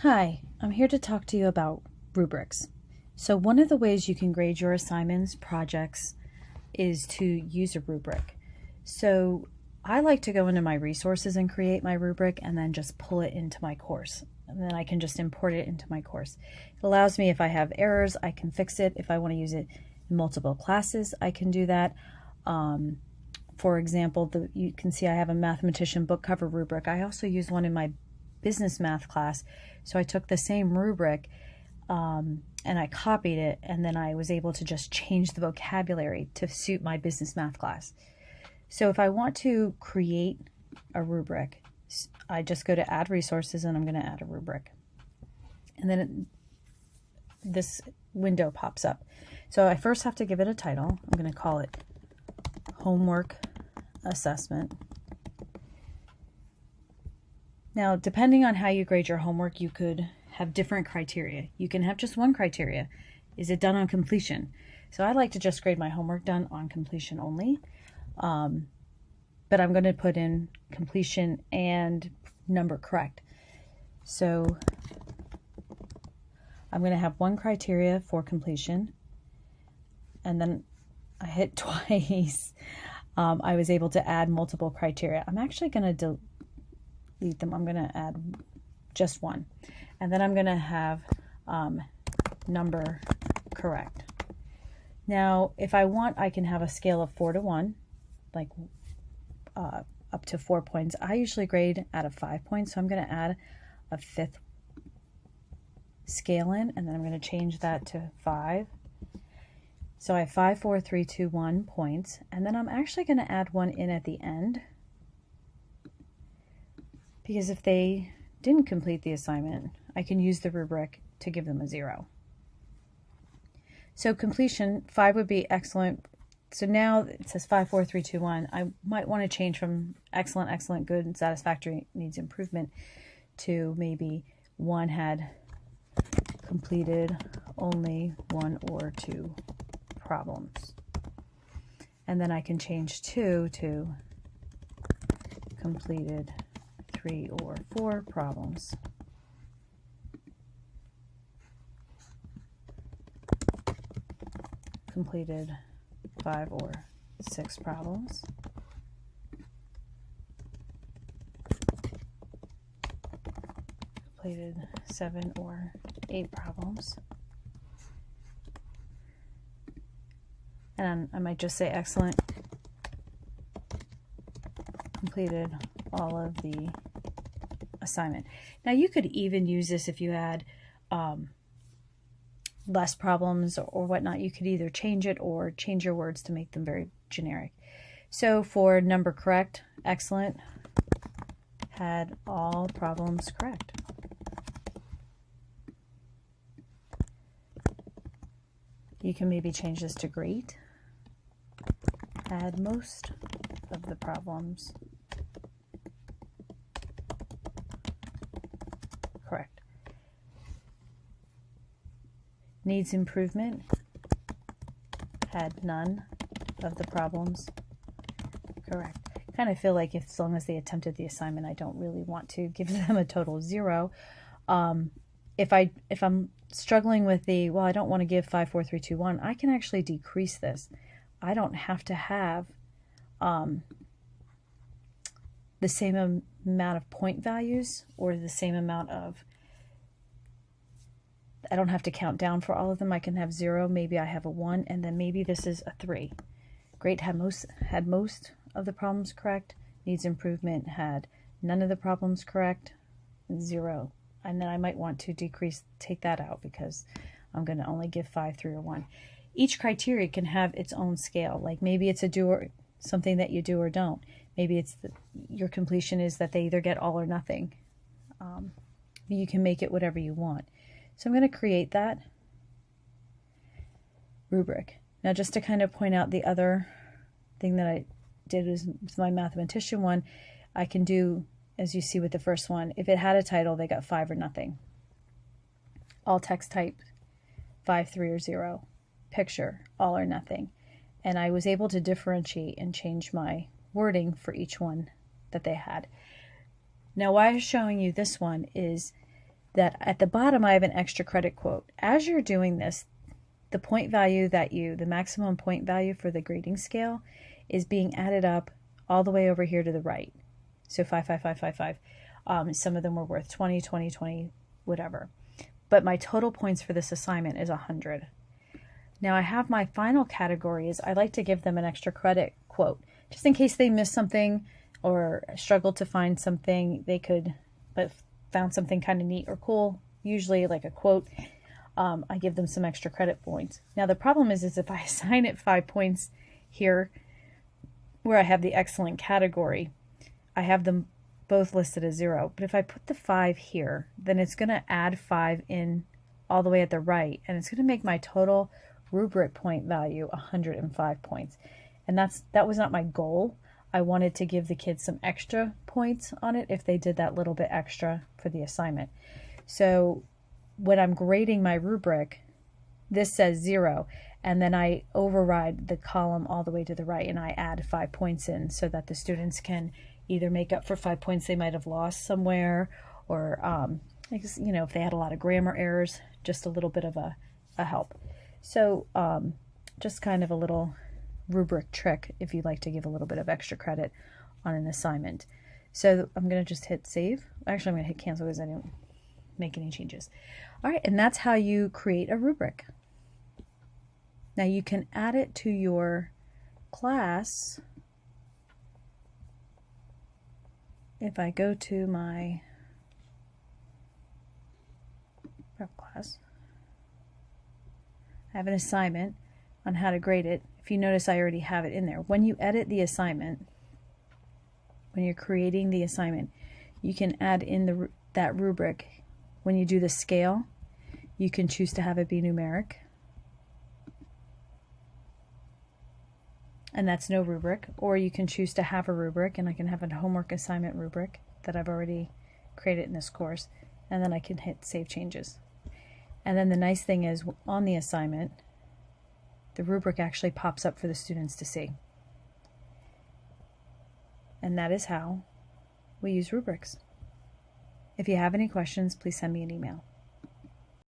Hi, I'm here to talk to you about rubrics. So one of the ways you can grade your assignments, projects, is to use a rubric. So I like to go into my resources and create my rubric and then just pull it into my course. And then I can just import it into my course. It allows me, if I have errors, I can fix it. If I want to use it in multiple classes, I can do that. For example, you can see I have a mathematician book cover rubric. I also use one in my business math class. So I took the same rubric and I copied it, and then I was able to just change the vocabulary to suit my business math class. So if I want to create a rubric, I just go to add resources and I'm going to add a rubric. And then this window pops up. So I first have to give it a title. I'm going to call it Homework Assessment. Now, depending on how you grade your homework, you could have different criteria. You can have just one criteria. Is it done on completion? So I like to just grade my homework done on completion only. But I'm going to put in completion and number correct. So I'm going to have one criteria for completion. And then I hit twice. I was able to add multiple criteria. I'm actually going to delete them. I'm going to add just one. And then I'm going to have number correct. Now, if I want, I can have a scale of 4 to 1, like up to 4 points. I usually grade out of 5 points, so I'm going to add a 5th scale in, and then I'm going to change that to 5. So I have 5, 4, 3, 2, 1 points, and then I'm actually going to add one in at the end, because if they didn't complete the assignment, I can use the rubric to give them a 0. So completion, 5 would be excellent. So now it says 5, 4, 3, 2, 1. I might want to change from excellent, excellent, good, and satisfactory, needs improvement, to maybe 1 had completed only 1 or 2 problems. And then I can change 2 to completed 3 or 4 problems. Completed 5 or 6 problems. Completed 7 or 8 problems. And I might just say excellent. Completed all of the assignment. Now you could even use this if you had less problems or whatnot. You could either change it or change your words to make them very generic. So for number correct, excellent, had all problems correct. You can maybe change this to great, had most of the problems correct. Needs improvement, had none of the problems correct. Kind of feel like as long as they attempted the assignment, I don't really want to give them a total 0. If I'm struggling with well, I don't want to give 5, 4, 3, 2, 1, I can actually decrease this. I don't have to have the same amount of point values or the same amount of, I don't have to count down for all of them. I can have 0, maybe I have a 1, and then maybe this is a 3. Great, had most of the problems correct. Needs improvement, had none of the problems correct. 0. And then I might want to take that out because I'm going to only give 5, 3, or 1. Each criteria can have its own scale. Like maybe it's a do or something that you do or don't. Maybe it's your completion is that they either get all or nothing. You can make it whatever you want. So I'm going to create that rubric. Now just to kind of point out the other thing that I did is with my mathematician one, I can do, as you see with the first one, if it had a title, they got 5 or nothing. All text type, 5, 3, or 0. Picture, all or nothing. And I was able to differentiate and change my wording for each one that they had. Now why I'm showing you this one is that at the bottom I have an extra credit quote. As you're doing this, the point value the maximum point value for the grading scale is being added up all the way over here to the right. So 5, 5, 5, 5, 5. Some of them were worth 20, 20, 20, whatever. But my total points for this assignment is 100. Now I have my final category is I like to give them an extra credit quote, just in case they miss something or struggle to find something but found something kind of neat or cool, usually like a quote. I give them some extra credit points. Now the problem is if I assign it 5 points here where I have the excellent category, I have them both listed as 0. But if I put the 5 here, then it's going to add 5 in all the way at the right, and it's going to make my total rubric point value 105 points. And that was not my goal. I wanted to give the kids some extra points on it if they did that little bit extra for the assignment. So when I'm grading my rubric, this says 0, and then I override the column all the way to the right and I add 5 points in so that the students can either make up for 5 points they might have lost somewhere, or if they had a lot of grammar errors, just a little bit of a help. So just kind of a little rubric trick if you'd like to give a little bit of extra credit on an assignment. So I'm going to just hit save. Actually, I'm going to hit cancel because I didn't make any changes. All right, and that's how you create a rubric. Now you can add it to your class. If I go to my prep class, I have an assignment on how to grade it. If you notice, I already have it in there. When you edit the assignment, when you're creating the assignment, you can add in that rubric. When you do the scale, you can choose to have it be numeric, and that's no rubric, or you can choose to have a rubric, and I can have a homework assignment rubric that I've already created in this course, and then I can hit save changes. And then the nice thing is on the assignment, the rubric actually pops up for the students to see. And that is how we use rubrics. If you have any questions, please send me an email.